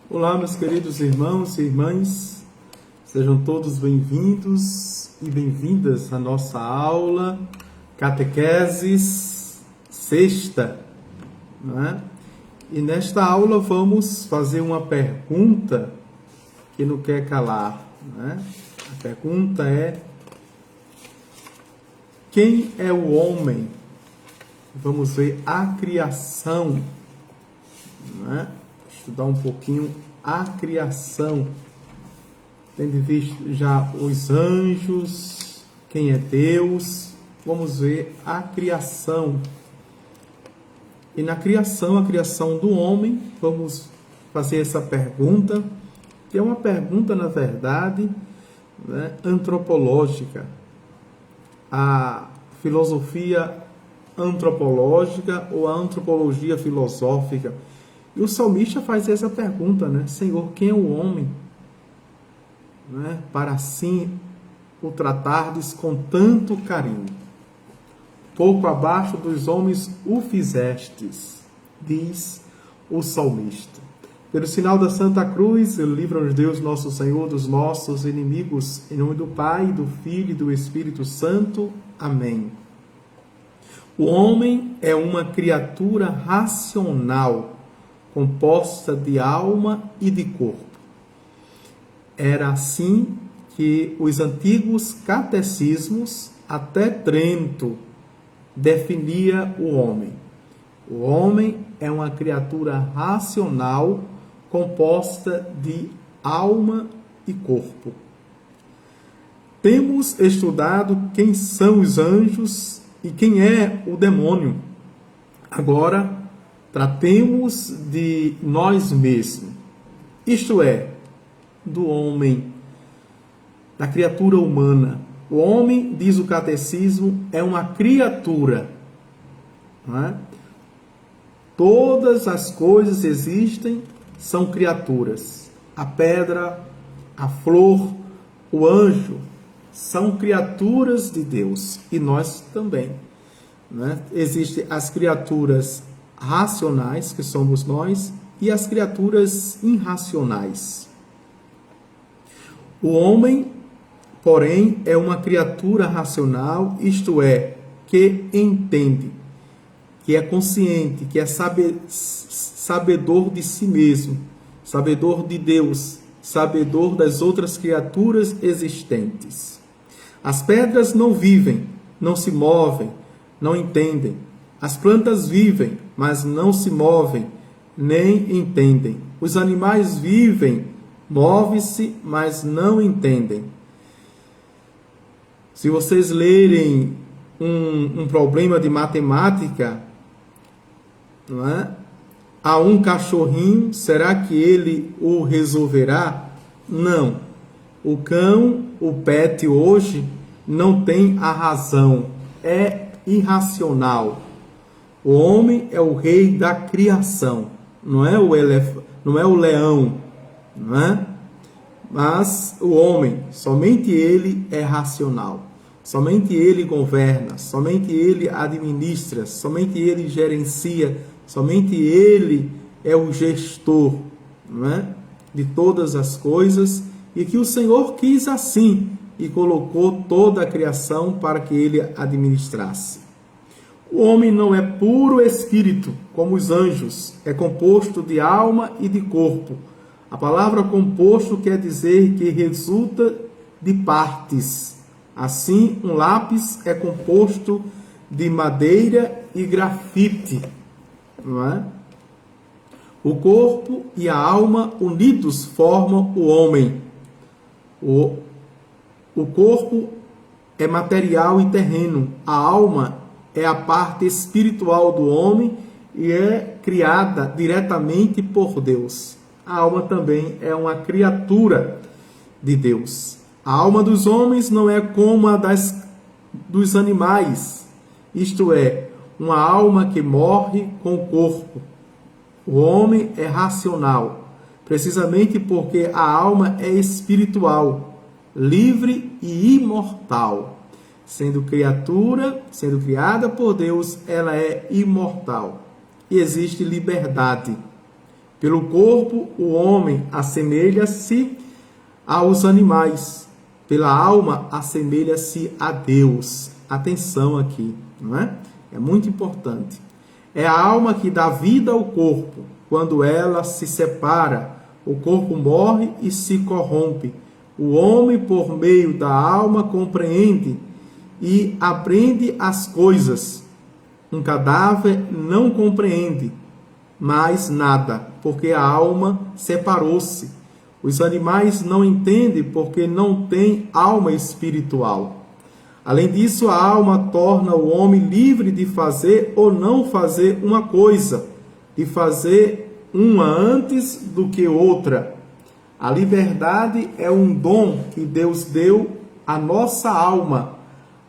Olá, meus queridos irmãos e irmãs, sejam todos bem-vindos e bem-vindas à nossa aula Catequeses Sexta, né? E nesta aula vamos fazer uma pergunta que não quer calar, né? A pergunta é: quem é o homem? Vamos ver a criação, né? Estudar um pouquinho a criação, tendo visto já os anjos, quem é Deus, vamos ver a criação. E na criação, a criação do homem, vamos fazer essa pergunta, que é uma pergunta, na verdade, né, antropológica. A filosofia antropológica ou a antropologia filosófica. E o salmista faz essa pergunta, né? Senhor, quem é o homem? Né? Para assim o tratardes com tanto carinho. Pouco abaixo dos homens o fizestes, diz o salmista. Pelo sinal da Santa Cruz, livra-nos Deus nosso Senhor dos nossos inimigos. Em nome do Pai, do Filho e do Espírito Santo. Amém. O homem é uma criatura racional, composta de alma e de corpo. Era assim que os antigos catecismos, até Trento, definia o homem. O homem é uma criatura racional, composta de alma e corpo. Temos estudado quem são os anjos e quem é o demônio. Agora, tratemos de nós mesmos, isto é, do homem, da criatura humana. O homem, diz o catecismo, é uma criatura. Não é? Todas as coisas existem, são criaturas. A pedra, a flor, o anjo, são criaturas de Deus. E nós também. Não é? Existem as criaturas racionais, que somos nós, e as criaturas irracionais. O homem, porém, é uma criatura racional, isto é, que entende, que é consciente, que é sabedor de si mesmo, sabedor de Deus, sabedor das outras criaturas existentes. As pedras não vivem, não se movem, não entendem. As plantas vivem, mas não se movem, nem entendem. Os animais vivem, movem-se, mas não entendem. Se vocês lerem um problema de matemática, não é? A um cachorrinho, será que ele o resolverá? Não. O cão, o pet hoje, não tem a razão. É irracional. O homem é o rei da criação, não é o leão, não é? Mas o homem, somente ele é racional, somente ele governa, somente ele administra, somente ele gerencia, somente ele é o gestor, não é? De todas as coisas, e que o Senhor quis assim e colocou toda a criação para que ele administrasse. O homem não é puro espírito, como os anjos, é composto de alma e de corpo. A palavra composto quer dizer que resulta de partes. Assim, um lápis é composto de madeira e grafite, não é? O corpo e a alma unidos formam o homem. O corpo é material e terreno. A alma é a parte espiritual do homem e é criada diretamente por Deus. A alma também é uma criatura de Deus. A alma dos homens não é como a dos animais, isto é, uma alma que morre com o corpo. O homem é racional, precisamente porque a alma é espiritual, livre e imortal. Sendo criatura, sendo criada por Deus, ela é imortal. E existe liberdade. Pelo corpo, o homem assemelha-se aos animais. Pela alma, assemelha-se a Deus. Atenção aqui, não é? É muito importante. É a alma que dá vida ao corpo. Quando ela se separa, o corpo morre e se corrompe. O homem, por meio da alma, compreende e aprende as coisas. Um cadáver não compreende mais nada, porque a alma separou-se. Os animais não entendem porque não têm alma espiritual. Além disso, a alma torna o homem livre de fazer ou não fazer uma coisa, de fazer uma antes do que outra. A liberdade é um dom que Deus deu à nossa alma,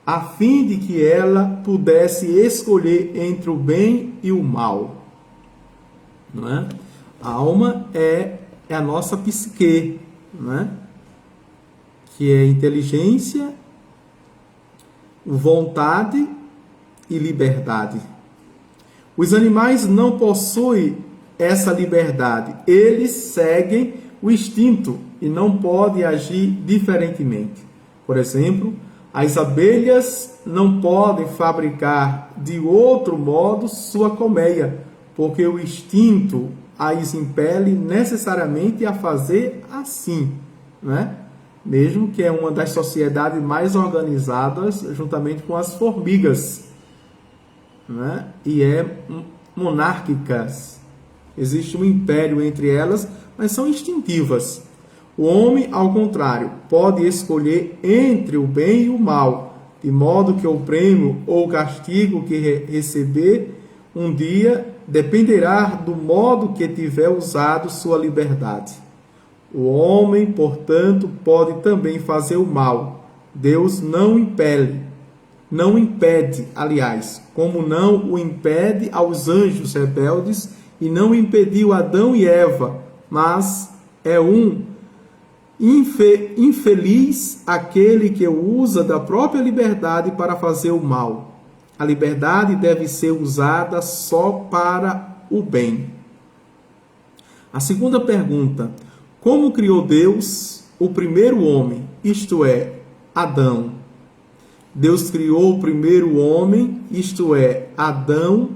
a fim de que ela pudesse escolher entre o bem e o mal. Não é? A alma é a nossa psique, não é? Que é inteligência, vontade e liberdade. Os animais não possuem essa liberdade. Eles seguem o instinto e não podem agir diferentemente. Por exemplo, as abelhas não podem fabricar de outro modo sua colmeia, porque o instinto as impele necessariamente a fazer assim, né? Mesmo que é uma das sociedades mais organizadas, juntamente com as formigas, né? E é monárquicas. Existe um império entre elas, mas são instintivas. O homem, ao contrário, pode escolher entre o bem e o mal, de modo que o prêmio ou castigo que receber um dia dependerá do modo que tiver usado sua liberdade. O homem, portanto, pode também fazer o mal. Deus não impede, aliás, como não o impede aos anjos rebeldes e não impediu Adão e Eva, mas é um infeliz aquele que usa da própria liberdade para fazer o mal. A liberdade deve ser usada só para o bem. A segunda pergunta: como criou Deus o primeiro homem, isto é, Adão? Deus criou o primeiro homem, isto é, Adão,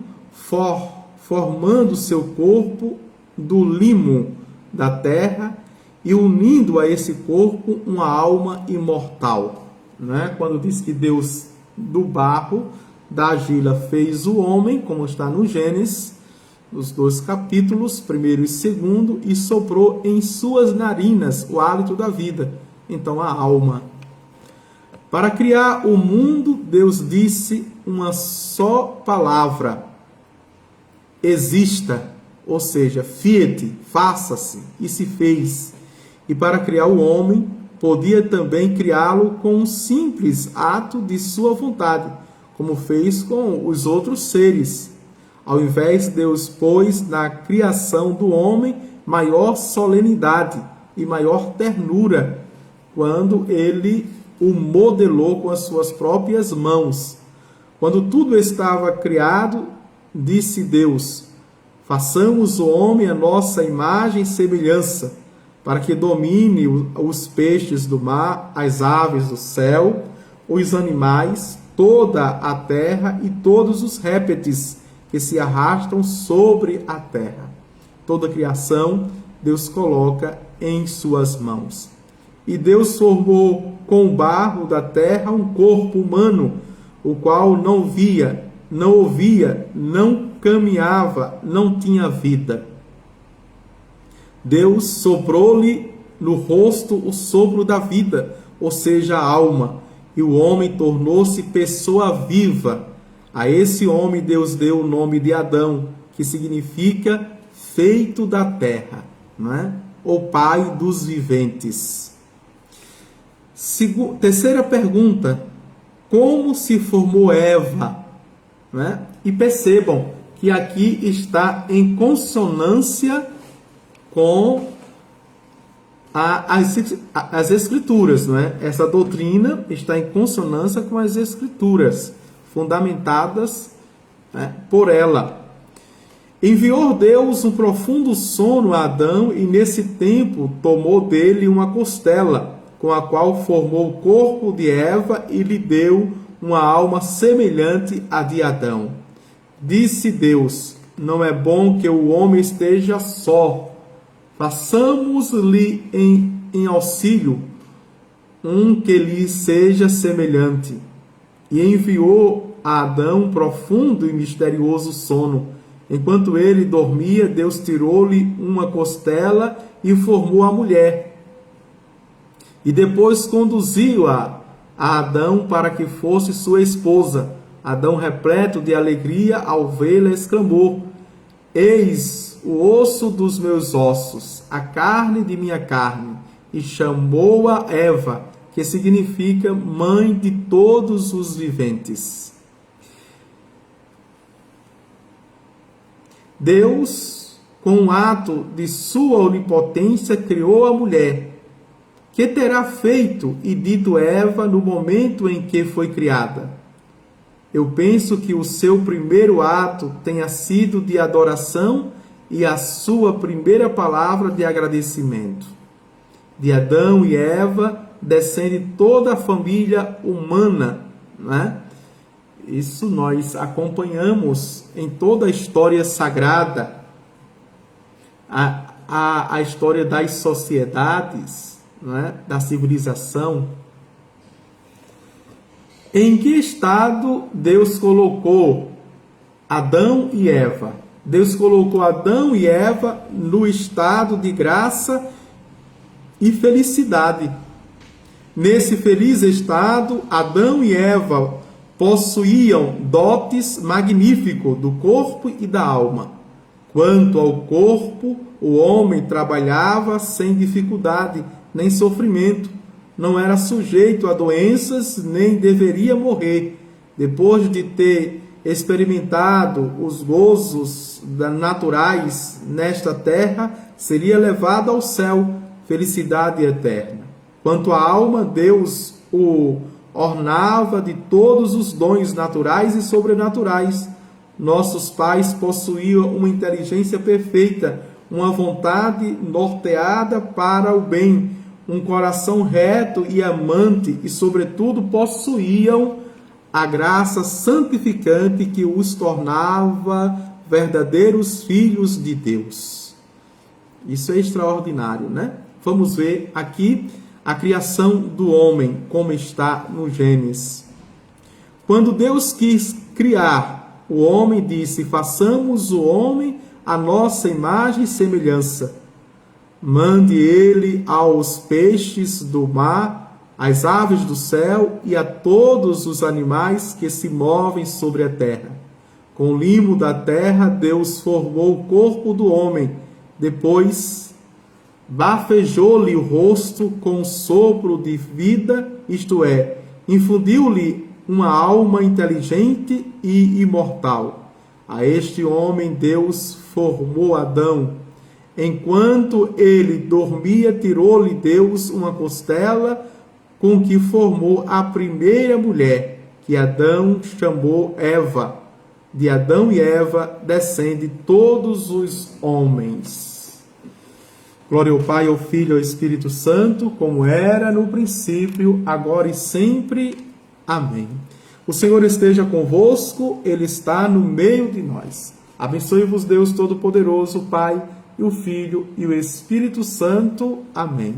formando seu corpo do limo da terra e unindo a esse corpo uma alma imortal. Né? Quando diz que Deus, do barro da argila, fez o homem, como está no Gênesis, nos 2 capítulos, 1º e 2º, e soprou em suas narinas o hálito da vida, então a alma. Para criar o mundo, Deus disse uma só palavra: exista, ou seja, fiat, faça-se, e se fez. E para criar o homem, podia também criá-lo com um simples ato de sua vontade, como fez com os outros seres. Ao invés, Deus pôs na criação do homem maior solenidade e maior ternura, quando ele o modelou com as suas próprias mãos. Quando tudo estava criado, disse Deus: façamos o homem à nossa imagem e semelhança, para que domine os peixes do mar, as aves do céu, os animais, toda a terra e todos os répteis que se arrastam sobre a terra. Toda a criação Deus coloca em suas mãos. E Deus formou com o barro da terra um corpo humano, o qual não via, não ouvia, não caminhava, não tinha vida. Deus soprou-lhe no rosto o sopro da vida, ou seja, a alma, e o homem tornou-se pessoa viva. A esse homem Deus deu o nome de Adão, que significa feito da terra, não é? O pai dos viventes. Terceira pergunta: como se formou Eva? Não é? E percebam que aqui está em consonância com as Escrituras, não é? Essa doutrina está em consonância com as Escrituras, fundamentadas, né, por ela. Enviou Deus um profundo sono a Adão e nesse tempo tomou dele uma costela, com a qual formou o corpo de Eva e lhe deu uma alma semelhante à de Adão. Disse Deus: não é bom que o homem esteja só. Façamos-lhe em auxílio um que lhe seja semelhante. E enviou a Adão um profundo e misterioso sono. Enquanto ele dormia, Deus tirou-lhe uma costela e formou a mulher. E depois conduziu-a a Adão para que fosse sua esposa. Adão, repleto de alegria ao vê-la, exclamou: eis o osso dos meus ossos, a carne de minha carne. E chamou-a Eva, que significa mãe de todos os viventes. Deus, com um ato de sua onipotência, criou a mulher. Que terá feito e dito Eva no momento em que foi criada? Eu penso que o seu primeiro ato tenha sido de adoração e a sua primeira palavra de agradecimento. De Adão e Eva descende toda a família humana, né? Isso nós acompanhamos em toda a história sagrada, a história das sociedades, né? Da civilização. Em que estado Deus colocou Adão e Eva? Deus colocou Adão e Eva no estado de graça e felicidade. Nesse feliz estado, Adão e Eva possuíam dotes magníficos do corpo e da alma. Quanto ao corpo, o homem trabalhava sem dificuldade nem sofrimento. Não era sujeito a doenças, nem deveria morrer. Depois de ter experimentado os gozos naturais nesta terra, seria levado ao céu, felicidade eterna. Quanto à alma, Deus o ornava de todos os dons naturais e sobrenaturais. Nossos pais possuíam uma inteligência perfeita, uma vontade norteada para o bem, um coração reto e amante e, sobretudo, possuíam a graça santificante que os tornava verdadeiros filhos de Deus. Isso é extraordinário, né? Vamos ver aqui a criação do homem, como está no Gênesis. Quando Deus quis criar o homem, disse: façamos o homem à nossa imagem e semelhança. Mande ele aos peixes do mar, às aves do céu e a todos os animais que se movem sobre a terra. Com o limo da terra, Deus formou o corpo do homem. Depois bafejou-lhe o rosto com um sopro de vida, isto é, infundiu-lhe uma alma inteligente e imortal. A este homem Deus formou Adão. Enquanto ele dormia, tirou-lhe Deus uma costela com que formou a primeira mulher, que Adão chamou Eva. De Adão e Eva descende todos os homens. Glória ao Pai, ao Filho e ao Espírito Santo, como era no princípio, agora e sempre. Amém. O Senhor esteja convosco, Ele está no meio de nós. Abençoe-vos Deus Todo-Poderoso, Pai, e o Filho e o Espírito Santo. Amém.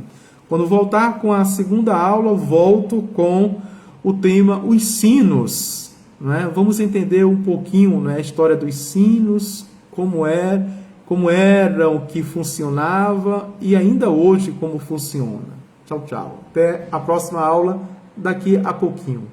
Quando voltar com a segunda aula, volto com o tema os sinos. Né? Vamos entender um pouquinho, né, a história dos sinos, como eram, que funcionava e ainda hoje como funciona. Tchau, tchau. Até a próxima aula daqui a pouquinho.